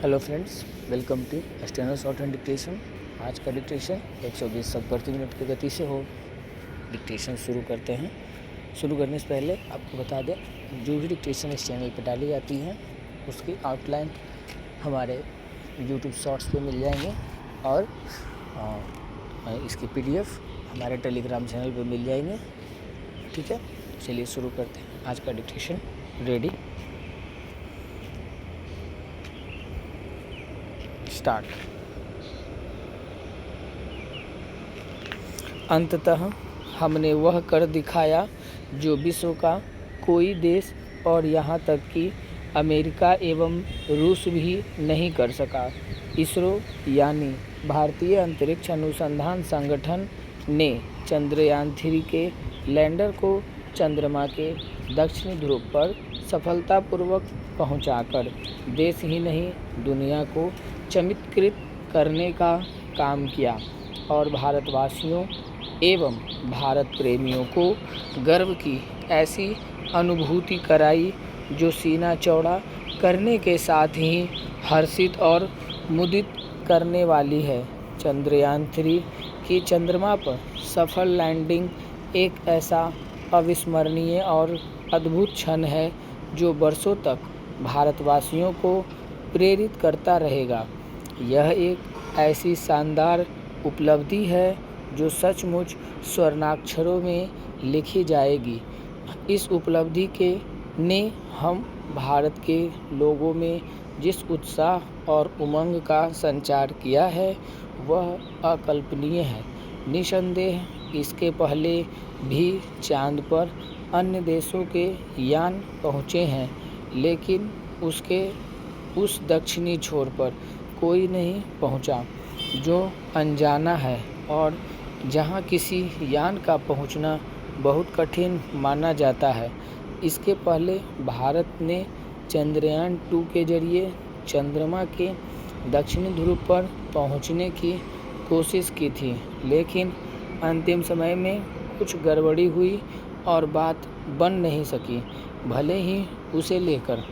Hello friends, welcome to external shorthand dictation. आज का dictation 120 शब्द प्रति मिनट की गति से हो। डिक्टेशन शुरू करते हैं। शुरू करने से पहले आपको बता दें, जो भी डिक्टेशन इस चैनल पर डाली जाती हैं उसकी आउटलाइन हमारे यूट्यूब शॉर्ट्स पे मिल जाएंगे और इसकी PDF हमारे टेलीग्राम चैनल पे मिल जाएंगे। ठीक है, चलिए शुरू करते हैं। आज का डिक्टेशन रेडी, स्टार्ट। अंततः हमने वह कर दिखाया जो विश्व का कोई देश और यहाँ तक कि अमेरिका एवं रूस भी नहीं कर सका। इसरो यानी भारतीय अंतरिक्ष अनुसंधान संगठन ने चंद्रयान-3 के लैंडर को चंद्रमा के दक्षिणी ध्रुव पर सफलतापूर्वक पहुंचाकर देश ही नहीं दुनिया को चमत्कृत करने का काम किया और भारतवासियों एवं भारत प्रेमियों को गर्व की ऐसी अनुभूति कराई जो सीना चौड़ा करने के साथ ही हर्षित और मुदित करने वाली है। चंद्रयान-3 की चंद्रमा पर सफल लैंडिंग एक ऐसा अविस्मरणीय और अद्भुत क्षण है जो वर्षों तक भारतवासियों को प्रेरित करता रहेगा। यह एक ऐसी शानदार उपलब्धि है जो सचमुच स्वर्णाक्षरों में लिखी जाएगी। इस उपलब्धि के ने हम भारत के लोगों में जिस उत्साह और उमंग का संचार किया है वह अकल्पनीय है। निसंदेह इसके पहले भी चांद पर अन्य देशों के यान पहुँचे हैं, लेकिन उसके उस दक्षिणी छोर पर कोई नहीं पहुंचा जो अनजाना है और जहां किसी यान का पहुंचना बहुत कठिन माना जाता है। इसके पहले भारत ने चंद्रयान-2 के जरिए चंद्रमा के दक्षिणी ध्रुव पर पहुंचने की कोशिश की थी, लेकिन अंतिम समय में कुछ गड़बड़ी हुई और बात बन नहीं सकी। भले ही उसे लेकर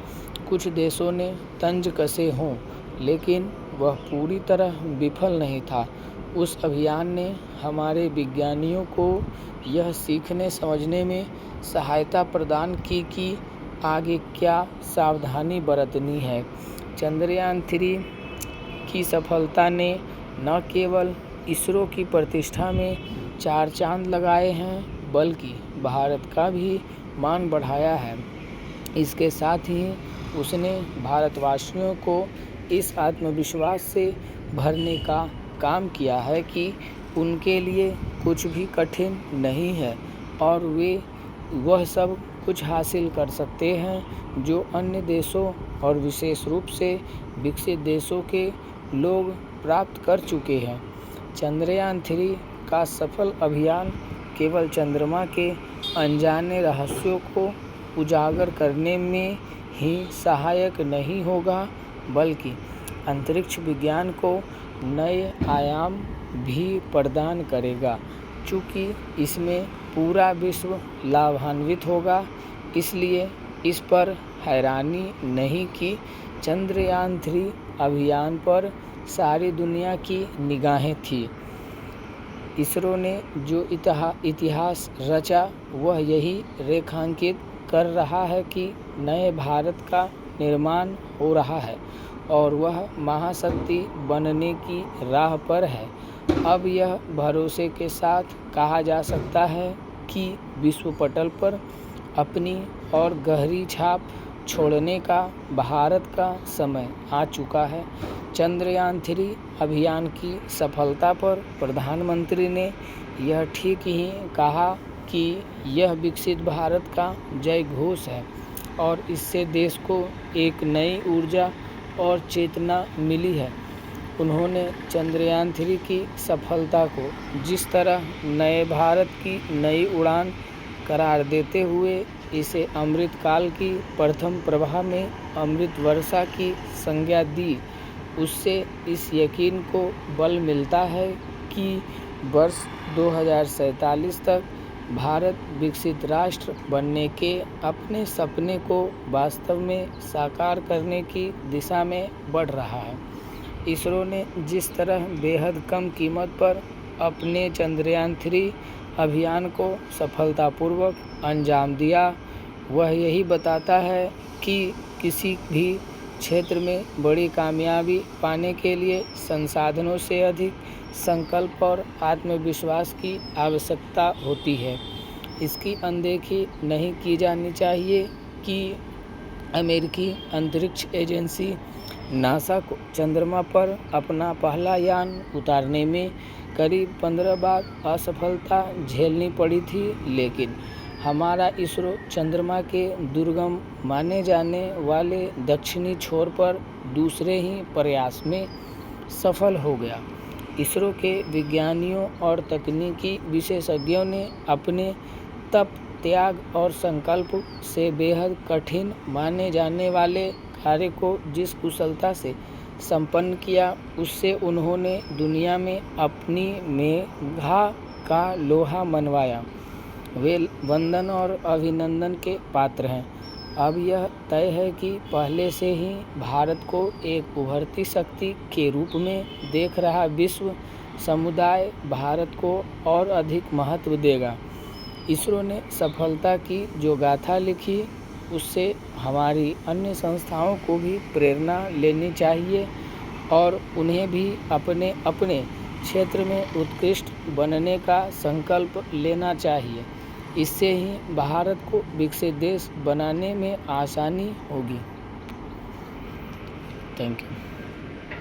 कुछ देशों ने तंज कसे हों, लेकिन वह पूरी तरह विफल नहीं था। उस अभियान ने हमारे विज्ञानियों को यह सीखने समझने में सहायता प्रदान की कि आगे क्या सावधानी बरतनी है। चंद्रयान-3 की सफलता ने न केवल इसरो की प्रतिष्ठा में 4 चांद लगाए हैं, बल्कि भारत का भी मान बढ़ाया है। इसके साथ ही उसने भारतवासियों को इस आत्मविश्वास से भरने का काम किया है कि उनके लिए कुछ भी कठिन नहीं है और वे वह सब कुछ हासिल कर सकते हैं जो अन्य देशों और विशेष रूप से विकसित देशों के लोग प्राप्त कर चुके हैं। चंद्रयान-3 का सफल अभियान केवल चंद्रमा के अनजाने रहस्यों को उजागर करने में ही सहायक नहीं होगा, बल्कि अंतरिक्ष विज्ञान को नए आयाम भी प्रदान करेगा। चूँकि इसमें पूरा विश्व लाभान्वित होगा, इसलिए इस पर हैरानी नहीं कि चंद्रयान-3 अभियान पर सारी दुनिया की निगाहें थीं। इसरो ने जो इतिहास रचा वह यही रेखांकित कर रहा है कि नए भारत का निर्माण हो रहा है और वह महाशक्ति बनने की राह पर है। अब यह भरोसे के साथ कहा जा सकता है कि विश्व पटल पर अपनी और गहरी छाप छोड़ने का भारत का समय आ चुका है। चंद्रयान-3 अभियान की सफलता पर प्रधानमंत्री ने यह ठीक ही कहा कि यह विकसित भारत का जय घोष है और इससे देश को एक नई ऊर्जा और चेतना मिली है। उन्होंने चंद्रयान-3 की सफलता को जिस तरह नए भारत की नई उड़ान करार देते हुए इसे अमृतकाल की प्रथम प्रभा में अमृत वर्षा की संज्ञा दी, उससे इस यकीन को बल मिलता है कि वर्ष 2047 तक भारत विकसित राष्ट्र बनने के अपने सपने को वास्तव में साकार करने की दिशा में बढ़ रहा है। इसरो ने जिस तरह बेहद कम कीमत पर अपने चंद्रयान-3 अभियान को सफलतापूर्वक अंजाम दिया, वह यही बताता है कि किसी भी क्षेत्र में बड़ी कामयाबी पाने के लिए संसाधनों से अधिक संकल्प और आत्मविश्वास की आवश्यकता होती है। इसकी अनदेखी नहीं की जानी चाहिए कि अमेरिकी अंतरिक्ष एजेंसी नासा को चंद्रमा पर अपना पहला यान उतारने में करीब 15 बार असफलता झेलनी पड़ी थी, लेकिन हमारा इसरो चंद्रमा के दुर्गम माने जाने वाले दक्षिणी छोर पर दूसरे ही प्रयास में सफल हो गया। इसरो के विज्ञानियों और तकनीकी विशेषज्ञों ने अपने तप, त्याग और संकल्प से बेहद कठिन माने जाने वाले कार्य को जिस कुशलता से संपन्न किया, उससे उन्होंने दुनिया में अपनी मेधा का लोहा मनवाया। वे वंदन और अभिनंदन के पात्र हैं। अब यह तय है कि पहले से ही भारत को एक उभरती शक्ति के रूप में देख रहा विश्व समुदाय भारत को और अधिक महत्व देगा। इसरो ने सफलता की जो गाथा लिखी, उससे हमारी अन्य संस्थाओं को भी प्रेरणा लेनी चाहिए और उन्हें भी अपने अपने क्षेत्र में उत्कृष्ट बनने का संकल्प लेना चाहिए। इससे ही भारत को विकसित देश बनाने में आसानी होगी। Thank you.